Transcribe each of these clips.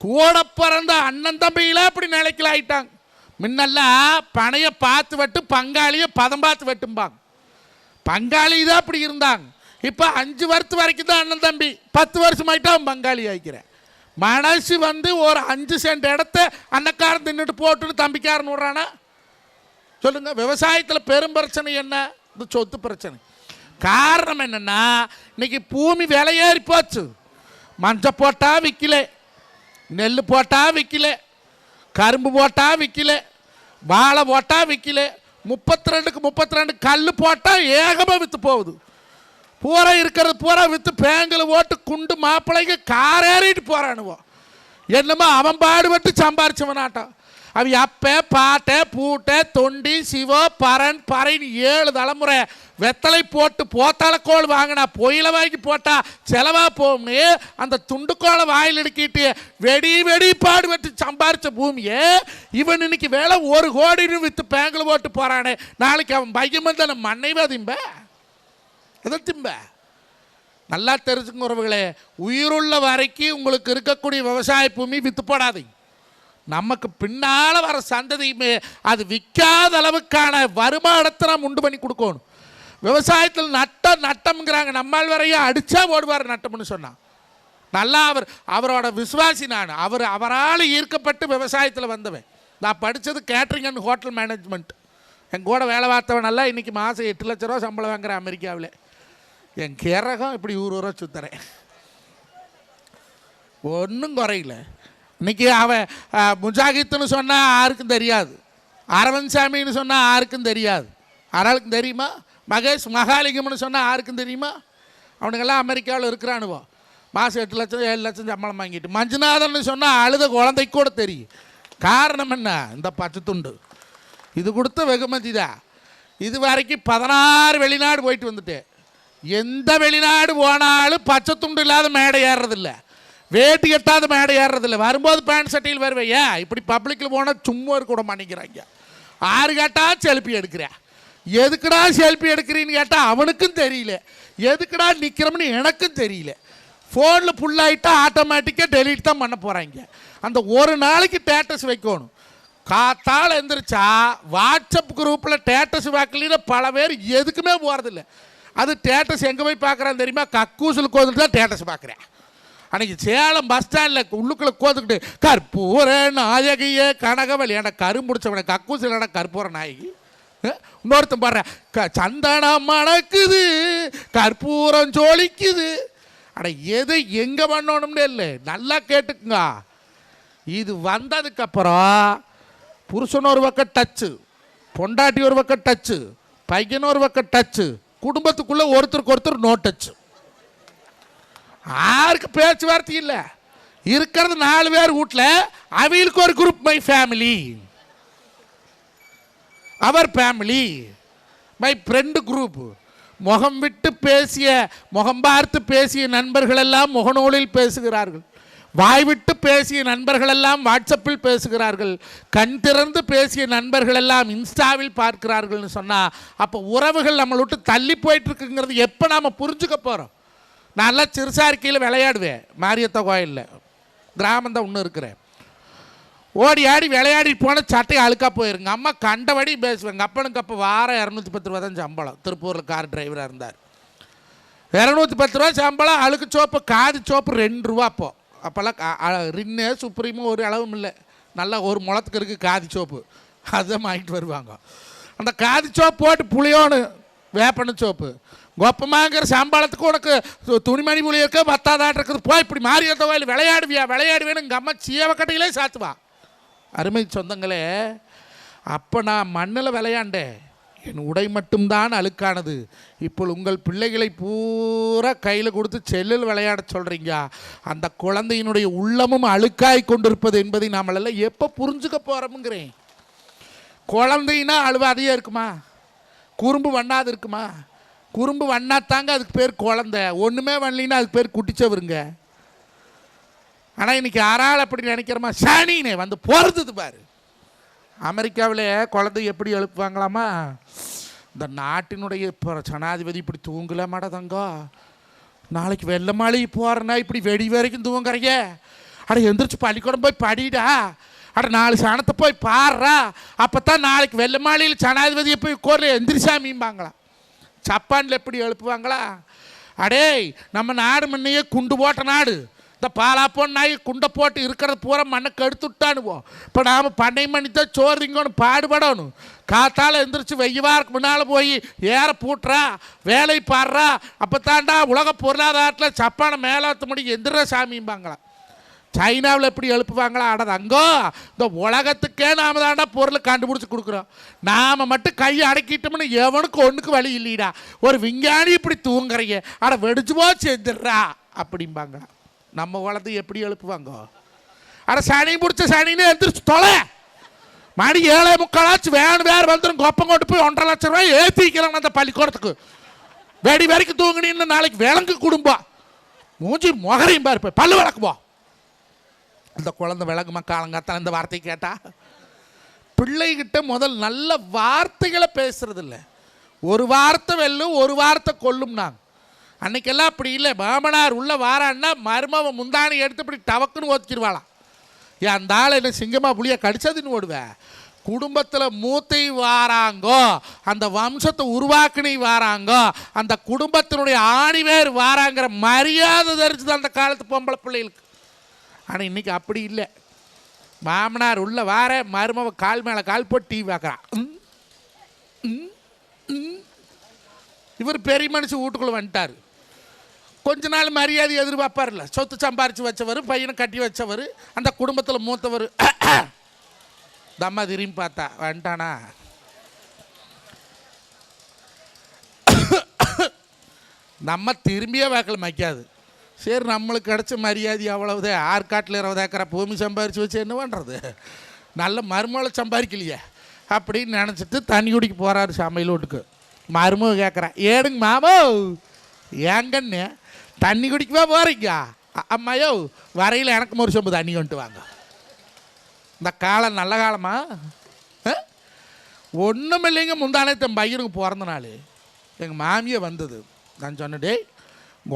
கூட பிறந்த அண்ணன் தம்பியில அப்படி நிலைக்கல ஆயிட்டாங்க. முன்னெல்லாம் பனைய பார்த்து வெட்டு, பங்காளிய பதம் பார்த்து வெட்டும்பாங்க. பங்காளி தான் அப்படி இருந்தாங்க. இப்போ 5 வருஷம் வரைக்கும் தான் அண்ணன் தம்பி, 10 வருஷம் ஆகிட்டா அவன் பங்காளி ஆகிக்கிறேன். மனசு ஒரு 5 சென்ட் இடத்த அன்னக்காரன் தின்னுட்டு போட்டுன்னு தம்பிக்காரன் விடுறானா சொல்லுங்க. விவசாயத்தில் பெரும் பிரச்சனை என்ன? இந்த சொத்து பிரச்சனை. காரணம் என்னன்னா, இன்னைக்கு பூமி விலையேறி போச்சு. மஞ்சள் போட்டா விற்கல, நெல் போட்டா விற்கல, கரும்பு போட்டா விற்கல, வாழை போட்டா விற்கல, 32க்கு 32 கல் போட்டால் ஏகமாக விற்று போகுது. பூரா இருக்கிறது பூரா விற்று பேங்கில் ஓட்டு குண்டு மாப்பிள்ளைக்கு காரேறிட்டு போகிறானுவோம். என்னமோ அவன் பாடுபட்டு சம்பாரிச்சவனாட்டான். அவன் அப்ப பாட்டை பூட்டை தொண்டி சிவோ பரன் பறைன்னு 7 தலைமுறை வெத்தலை போட்டு போத்தாளக்கோள் வாங்கினா பொயில வாங்கி போட்டா செலவா போகும்னு அந்த துண்டுக்கோளை வாயில் எடுக்கிட்டு வெடி வெடி பாடுபட்டு சம்பாரிச்ச பூமியை இவன் இன்னைக்கு வேலை 1 கோடின்னு விற்று பேங்கில் போட்டு போறானே. நாளைக்கு அவன் பையன் தானே மண்ணைவா திம்ப எதை திம்ப? நல்லா தெரிஞ்சுங்க உறவுகளே, உயிருள்ள வரைக்கும் உங்களுக்கு இருக்கக்கூடிய விவசாய பூமி விற்று போடாதீங்க. நமக்கு பின்னால் வர சந்ததியுமே அது விற்காத அளவுக்கான வருமானத்தை நாம் உண்டு பண்ணி கொடுக்கணும். விவசாயத்தில் நட்டம்ங்கிறாங்க. நம்மால் வரையும் அடித்தா ஓடுவார் நட்டம்னு சொன்னான். நல்லா அவரோட விசுவாசி நான். அவரால் ஈர்க்கப்பட்டு விவசாயத்தில் வந்தவன். நான் படித்தது கேட்ரிங் அண்ட் ஹோட்டல் மேனேஜ்மெண்ட். என் கூட வேலை பார்த்தவனெல்லாம் இன்றைக்கி மாதம் 8 லட்ச ரூபா சம்பளம் வாங்குறேன் அமெரிக்காவில். என் கிறகம் இப்படி ஊரூராக சுற்றுறேன், ஒன்றும் குறையில. இன்றைக்கி அவன் முஜாகித்துன்னு சொன்னால் யாருக்கும் தெரியாது, அரவிந்த் சாமின்னு சொன்னால் யாருக்கும் தெரியாது. யாராளுக்கும் தெரியுமா? மகேஷ் மகாலிங்கம்னு சொன்னால் யாருக்கும் தெரியுமா? அவனுங்கெல்லாம் அமெரிக்காவில் இருக்கிறானுவோ. மாதம் 8 லட்சம் 7 லட்சம் சம்பளம் வாங்கிட்டு. மஞ்சுநாதன் சொன்னால் அழுத குழந்தைக்கு கூட தெரியும். காரணம் என்ன? இந்த பச்சை துண்டு இது கொடுத்த வெகுமதி தான். இது வரைக்கும் 16 வெளிநாடு போயிட்டு வந்துட்டேன். எந்த வெளிநாடு போனாலும் பச்சை துண்டு இல்லாத மேடை ஏறுறதில்லை, வேட்டி கட்டாத மேடை ஏறுறதில்லை. வரும்போது பேண்ட் சட்டையில் வருவேன். ஏன் இப்படி பப்ளிக்கில் போனால் சும்மா கூட பண்ணிக்கிறாங்க. 6 கேட்டால் செல்ஃபி எடுக்கிறேன். எதுக்குடா செல்ஃபி எடுக்கிறீன்னு கேட்டால் அவனுக்கும் தெரியல, எதுக்குடா நிற்கிறோம்னு எனக்கும் தெரியல. ஃபோனில் ஃபுல்லாகிட்டா ஆட்டோமேட்டிக்காக டெலீட் தான் பண்ண போகிறாங்க. அந்த ஒரு நாளைக்கு ஸ்டேட்டஸ் வைக்கணும். காத்தால் எழுந்திரிச்சா வாட்ஸ்அப் குரூப்பில் ஸ்டேட்டஸ் வைக்கலின்னு பல பேர் எதுக்குமே போகிறதில்ல. அது ஸ்டேட்டஸ் எங்கே போய் பார்க்குறான்னு தெரியுமா? கக்கூசில் கோதுட்டு தான் ஸ்டேட்டஸ் பார்க்குறேன். அன்றைக்கி சேலம் பஸ் ஸ்டாண்டில் உள்ளுக்குள்ளே கோதுக்கிட்டு கற்பூர நாயகியே கனகவலி ஏன்னா கரும்புடிச்சவனை கக்கூசில் ஏன்னா கற்பூர நாயகி. இன்னொருத்தன் பாடுறேன் சந்தனம் மணக்குது கற்பூரம் ஜோலிக்குது. ஆனால் எது எங்கே பண்ணணும்னு இல்லை, நல்லா கேட்டுக்குங்க. இது வந்ததுக்கப்புறம் புருஷன் ஒரு பக்கம் டச்சு, பொண்டாட்டி ஒரு பக்கம் டச்சு, பையன் ஒரு பக்கம் டச்சு, குடும்பத்துக்குள்ளே ஒருத்தருக்கு ஒருத்தர் நோ டச்சு. யாருக்கு பேச்சுவார்த்தை இல்லை. இருக்கிறது 4 பேர் வீட்டில், அவங்களுக்கு ஒரு குரூப் மை ஃபேமிலி, அவர் ஃபேமிலி, மை ஃப்ரெண்டு குரூப். முகம் விட்டு பேசிய முகம் பார்த்து பேசிய நண்பர்கள் எல்லாம் முகநூலில் பேசுகிறார்கள். வாய் விட்டு பேசிய நண்பர்கள் எல்லாம் வாட்ஸ்அப்பில் பேசுகிறார்கள். கண் திறந்து பேசிய நண்பர்கள் எல்லாம் இன்ஸ்டாவில் பார்க்கிறார்கள்னு சொன்னால் அப்போ உறவுகள் நம்மளை விட்டு தள்ளி போயிட்டுருக்குங்கிறது எப்போ நாம் புரிஞ்சுக்க போகிறோம்? நான்லாம் சிறுசார்க்கையில் விளையாடுவேன். மாரியத்த கோயிலில் கிராமந்தான் ஒன்று இருக்கிறேன். ஓடி ஆடி விளையாடி போன சட்டையை அழுக்காக போயிருங்க. அம்மா கண்டபடி பேசுவேங்க. அப்பனுக்கு அப்போ வாரம் 210 ரூபா தான் சம்பளம். திருப்பூரில் கார் டிரைவராக இருந்தார். 210 ரூபா சம்பளம். அழுக்கு சோப்பு காது சோப்பு 2 ரூபா. அப்போல்லாம் ரின்னு சுப்ரீமோ ஒரு அளவும் இல்லை. நல்லா ஒரு முளத்துக்கு இருக்குது காதி சோப்பு, அதுதான் வாங்கிட்டு வருவாங்க. அந்த காதி சோப்பு போட்டு புளியோன்னு வேப்பண்ணு சோப்பு கொப்பமாங்கிற சம்பளத்துக்கு உனக்கு துணிமணி புளி இருக்க பத்தாதாட்டு இருக்குது. போய் இப்படி மாரியத்த கோயில் விளையாடுவேன்னு எங்கள் அம்மா சீவக்கட்டையிலே சாத்துவா. அருமை சொந்தங்களே, அப்போ நான் மண்ணில் விளையாண்டேன். என் உடை மட்டும்தான் அழுக்கானது. இப்போ உங்கள் பிள்ளைகளை பூரா கையில் கொடுத்து செல்லில் விளையாட சொல்கிறீங்க. அந்த குழந்தையினுடைய உள்ளமும் அழுக்காய் கொண்டிருப்பது என்பதை நாமெல்லாம் எப்போ புரிஞ்சுக்க போகிறோமுங்கிறேன். குழந்தைன்னா அழுவாதையே இருக்குமா? குறும்பு வண்ணாது இருக்குமா? குறும்பு வண்ணாத்தாங்க அதுக்கு பேர் குழந்தை. ஒன்றுமே வரலின்னா அதுக்கு பேர் குட்டிச்சவருங்க. ஆனால் இன்றைக்கி யாரால் அப்படி நினைக்கிறோமா? சனினே வந்து போகிறது பாரு. அமெரிக்காவில் குழந்தை எப்படி எழுப்புவாங்களாமா? இந்த நாட்டினுடைய இப்போ ஜனாதிபதி இப்படி தூங்கலாமாடா தங்கோ, நாளைக்கு வெள்ள மாளிகை போகிறேன்னா இப்படி வெடி வரைக்கும் தூங்குறீங்க. அட எந்திரிச்சு பள்ளிக்கூடம் போய் படிடா, அட 4 சனத்தை போய் பாடுறா, அப்போ தான் நாளைக்கு வெள்ளை மாளிகையில் ஜனாதிபதியை போய் கோரில் எந்திரிசாமிம்பாங்களா. ஜப்பானில் எப்படி எழுப்புவாங்களா? அடே நம்ம நாடு முன்னையே குண்டு போட்ட நாடு, இந்த பாலாப்போன் நாய் குண்டை போட்டு இருக்கிறத பூரா மண்ணை கெடுத்து விட்டானுவோம். இப்போ நாம் 12 மணி தான் சோறு திங்கணும், பாடுபடணும். காத்தால் எந்திரிச்சு வெய்யவாருக்கு முன்னால் போய் ஏற பூட்டுறா, வேலை பாடுறா, அப்போ தாண்டா உலக பொருளாதாரத்தில் ஜப்பானை மேலாத்த முடியும் எந்திர சாமிம்பாங்களாம். சைனாவில் எப்படி எழுப்புவாங்களா? ஆடது அங்கோ இந்த உலகத்துக்கே நாம் தாண்டா பொருளை கண்டுபிடிச்சி கொடுக்குறோம், நாம் மட்டும் கையை அடக்கிட்டோம்னு எவனுக்கு ஒன்றுக்கு வழி இல்லைடா, ஒரு விஞ்ஞானி இப்படி தூங்குறீங்க, அட வெடிச்சு போச்சு எந்திரா அப்படிம்பாங்க. நம்ம உலகத்தை எப்படி எழுப்புவாங்க? அட சனி பிடிச்ச சனின்னு எந்திரிச்சு தொலை, மணி 7:45 வேறு வந்துடும், கொப்பம் கொண்டு போய் 1.5 லட்சம் ரூபாய் ஏற்றிக்கிறாங்க அந்த பள்ளிக்கூடத்துக்கு. வெடி வரைக்கும் தூங்குனீன்னு நாளைக்கு விலங்கு குடும்பம் மூஞ்சி முகரையும் பாரு, பல்லு வளர்க்குவோம். இந்த குழந்தை விளங்குமா காலங்காத்தான் இந்த வார்த்தை கேட்டா? பிள்ளைகிட்ட முதல் நல்ல வார்த்தைகளை பேசுறது இல்லை, ஒரு வார்த்தை வெல்லும் ஒரு வார்த்தை கொல்லும். நாங்கள் அன்னைக்கெல்லாம் அப்படி இல்லை. மாமனார் உள்ள வாரான்னா மருமவன் முந்தானி எடுத்து இப்படி டவக்குன்னு ஓத்திடுவாளாம். ஏன் அந்த ஆள் என்ன சிங்கமாக புளிய கடிச்சதுன்னு ஓடுவேன். குடும்பத்தில் மூத்தை வாராங்கோ, அந்த வம்சத்தை உருவாக்கினி வாராங்கோ, அந்த குடும்பத்தினுடைய ஆணிவேர் வாராங்கிற மரியாதை தெரிஞ்சுது அந்த காலத்து பொம்பளை பிள்ளைகளுக்கு. ஆனால் இன்றைக்கி அப்படி இல்லை. மாமனார் உள்ள வார மருமவ கால் மேலே கால் போட்டு டிவி பார்க்குறான். இவர் பெரிய மனுஷன் வீட்டுக்குள்ளே வந்துட்டார். கொஞ்ச நாள் மரியாதை எதிர்பார்ப்பார்ல, சொத்து சம்பாரித்து வச்சவர், பையனை கட்டி வச்சவர், அந்த குடும்பத்தில் மூத்தவர். தம்மா திரும்பி பார்த்தா வந்துட்டானா, நம்ம திரும்பியே வாக்கில் மய்க்காது. சரி நம்மளுக்கு கிடச்ச மரியாதை அவ்வளவுதே, ஆற்காட்டில் 20 ஏக்கரை பூமி சம்பாரித்து வச்சு என்ன பண்ணுறது, நல்ல மருமகளை சம்பாதிக்கலையே அப்படின்னு நினச்சிட்டு தண்ணி குடிக்க போகிறாரு சமையல் வீட்டுக்கு. மருமக கேட்குறேன், ஏடுங்க மாமோ ஏங்கன்னு தண்ணி குடிக்கவா போகிறீங்க? அம்மாயோ வரையில் எனக்கு ஒரு சொம்பு தண்ணி கொண்டு வாங்க. இந்த காலம் நல்ல காலமா? ஒன்றும் இல்லைங்க. முந்தானே தன் பையனுக்கு பிறந்த நாள் எங்கள் மாமியை வந்தது. நான் சொன்னடே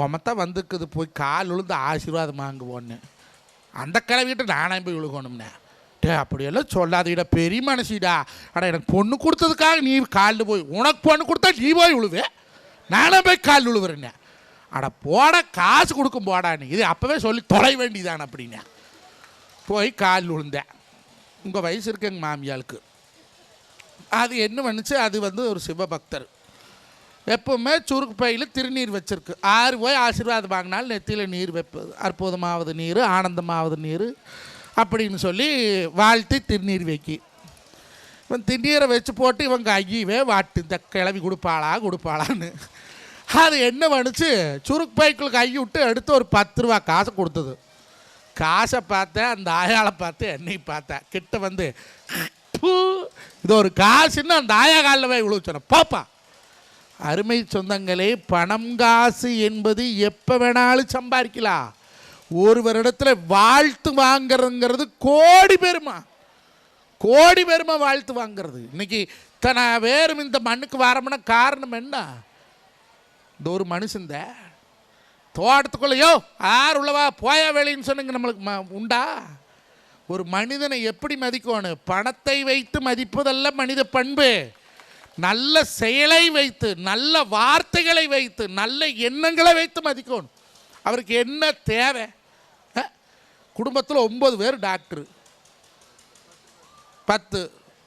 உமத்தான் வந்துக்குது, போய் கால் விழுந்து ஆசீர்வாதம் வாங்குவோன்னு. அந்த கிளவிட்டு நானே போய் விழுகணும்னே. டே அப்படியெல்லாம் சொல்லாதீடா, பெரிய மனசிடா. அடா எனக்கு பொண்ணு கொடுத்ததுக்காக நீ காலில் போய், உனக்கு பொண்ணு கொடுத்தா நீ போய் விழுவே, நானே போய் கால் விழுவுறேன்னே. அட போட காசு கொடுக்கும் போடான்னு, இது அப்போவே சொல்லி தொலை வேண்டியதானே அப்படின்னே. போய் கால் விழுந்தேன். உங்கள் வயசு இருக்கு எங்கள் மாமியாளுக்கு. அது என்ன பண்ணுச்சு, அது ஒரு சிவபக்தர். எப்போவுமே சுருக்கு பையில் திருநீர் வச்சுருக்கு. 6 போய் ஆசீர்வாதம் வாங்கினாலும் நெத்தியில் நீர் வைப்பது, அற்புதமாவது நீர், ஆனந்தமாவது நீர் அப்படின்னு சொல்லி வாழ்த்தி திருநீர் வைக்கி. இவன் திருநீரை வச்சு போட்டு இவங்க ஐயவே வாட்டு, இந்த கிளவி கொடுப்பாளான்னு. அது என்ன பண்ணுச்சு, சுருக்கு பைக்குள்ள கை விட்டு எடுத்து ஒரு 10 ரூபா காசை கொடுத்தது. காசை பார்த்தேன், அந்த ஆயாளை பார்த்தேன், என்னை பார்த்தேன். கிட்ட வந்து இது ஒரு காசுன்னு அந்த ஆயா காலில் போய் விழுச்சோம். பாப்பா அருமை சொந்தங்களே, பணம் காசு என்பது எப்போ வேணாலும் சம்பாதிக்கலாம். ஒருவரிடத்துல வாழ்த்து வாங்கிறதுங்கிறது கோடி பெருமா வாழ்த்து வாங்கிறது. இன்னைக்கு இத்தனை பேரும் இந்த மண்ணுக்கு வரமுன்னா காரணம் என்ன? இந்த ஒரு மனுஷந்த தோட்டத்துக்குள்ளையோ யார் உள்ளவா போயா வேலைன்னு சொன்னீங்க நம்மளுக்கு உண்டா? ஒரு மனிதனை எப்படி மதிக்கணும்? பணத்தை வைத்து மதிப்பதல்ல மனித பண்பு. நல்ல செயலை வைத்து, நல்ல வார்த்தைகளை வைத்து, நல்ல எண்ணங்களை வைத்து மதிக்கணும். அவருக்கு என்ன தேவை? குடும்பத்தில் 9 பேர் டாக்டர், 10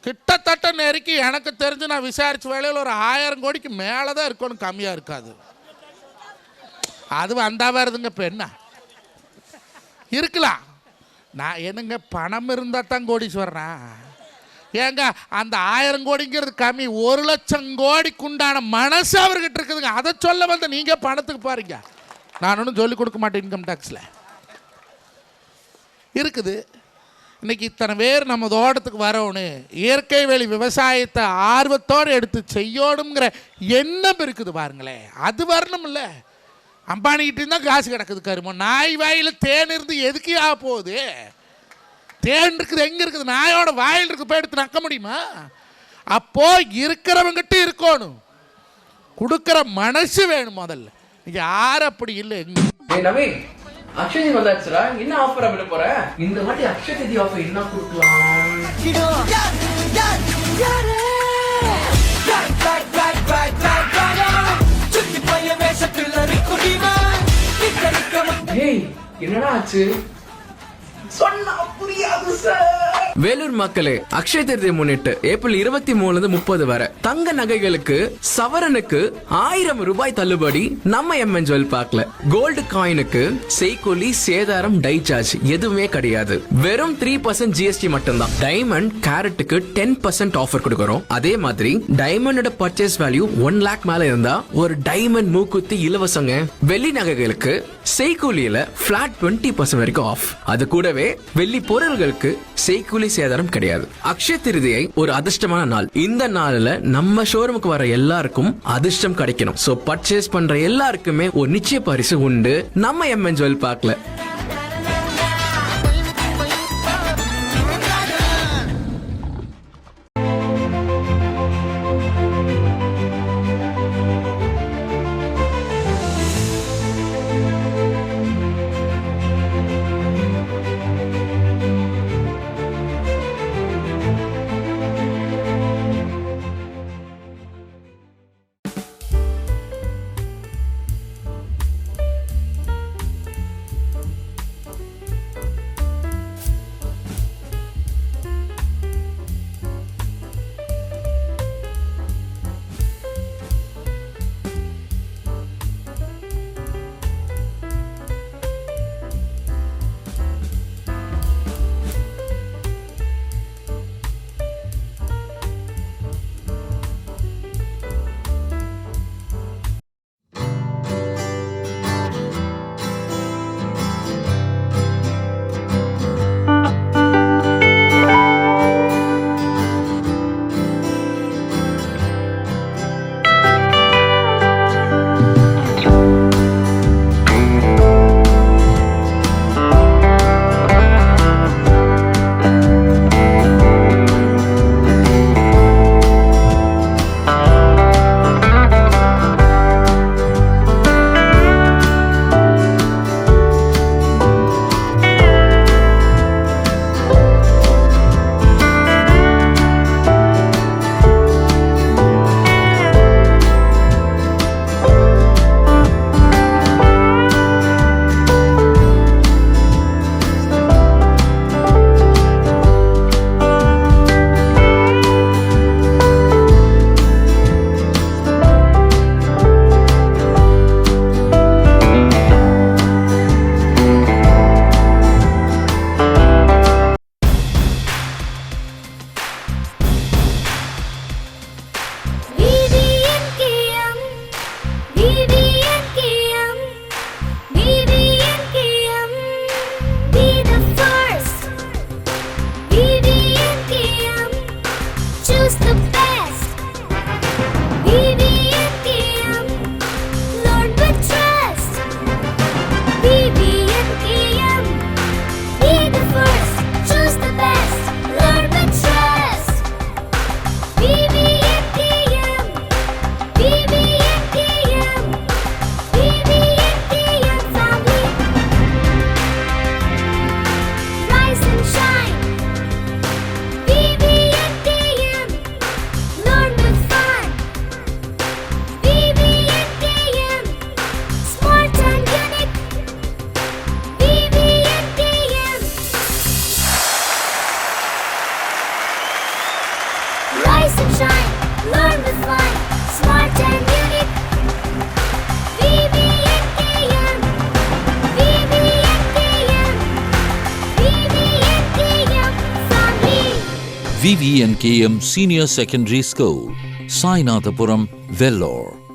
கிட்டத்தட்ட நெருக்கி எனக்கு தெரிஞ்சு நான் விசாரித்த வேலையில் ஒரு 1000 கோடிக்கு மேலே தான் இருக்கணும், கம்மியாக இருக்காது. அது வந்தா வருதுங்க. இப்போ என்ன இருக்கலாம்? நான் என்னங்க பணம் இருந்தால் தான் கோடீஸ்வரனா? ஏங்க அந்த 1000 கோடிங்கிறது கம்மி, 1 லட்சம் கோடிக்குண்டான மனசு அவர்கிட்ட இருக்குதுங்க. அதை சொல்ல வந்து நீங்கள் பணத்துக்கு பாருங்க. நான் ஒன்றும் சொல்லிக் கொடுக்க மாட்டேன். இன்கம் டேக்ஸில் இருக்குது. இன்றைக்கி இத்தனை பேர் நம்ம தோட்டத்துக்கு வரணும், இயற்கை வேலி விவசாயத்தை ஆர்வத்தோடு எடுத்து செய்யணுங்கிற எண்ணம் இருக்குது பாருங்களேன். அது வரணும்ல. அம்பானிக்கிட்டு இருந்தால் காசு கிடக்குது கருமோ. நாய் வாயில் தேன் இருந்து எதுக்கு ஆக போகுது? தேன் இருக்குது எங்கே இருக்குது? நாயோட வாயில் இருக்கு, போய் எடுத்து நக்க முடியுமா? அப்போ இருக்கிறவங்கிட்ட இருக்கணும், கொடுக்குற மனசு வேணும் முதல்ல. இங்கே யாரும் அப்படி இல்லை. அக்ஷய தீதி வந்தாச்சுடா. என்ன ஆஃபரா விட போற? இந்த வாட்டி அக்ஷய தீதி ஆஃபர் என்ன கொடுக்கலாம்? ஏய், என்னடா ஆச்சு? சொன்னா புரியாது சார். வேலூர் மக்களே, அக்ஷய திருதியை முன்னிட்டு ஏப்ரல் 23 30 வரை தங்க நகைகளுக்கு சவரனுக்கு 1000 ரூபாய் தள்ளுபடி நம்ம எம்என் ஜுவல் பார்க்கல. கோல்டு காயினுக்கு செய்கூலி சேதாரம் டை சார்ஜ் எதுவுமே கிடையாது. வெறும் 3% ஜிஎஸ்டி மட்டும்தான். டைமண்ட் கேரட்டுக்கு 10% ஆஃபர் கொடுக்கறோம். அதே மாதிரி டைமண்டோட பர்ச்சேஸ் வேல்யூ 1 லாக் மேல இருந்தா ஒரு டைமண்ட் மூக்குத்தி இலவசங்க. வெள்ளி நகைகளுக்கு செய்கூலியில பிளாட் 20% வரைக்கும் ஆஃப். அது கூடவே வெள்ளி பொருள்களுக்கு செய்கூலி சேதாரம் கிடையாது. அக்ஷய திருதியை ஒரு அதிர்ஷ்டமான நாள். இந்த நாள்ல நம்ம ஷோரூமுக்கு வர எல்லாருக்கும் அதிர்ஷ்டம் கிடைக்கணும். சோ பர்ச்சேஸ் பண்ற எல்லாருக்குமே ஒரு நிச்சய பரிசு உண்டு நம்ம எம்என் ஜுவல் பார்க்கல. VVNKM Senior Secondary School, Sainathapuram, Vellore.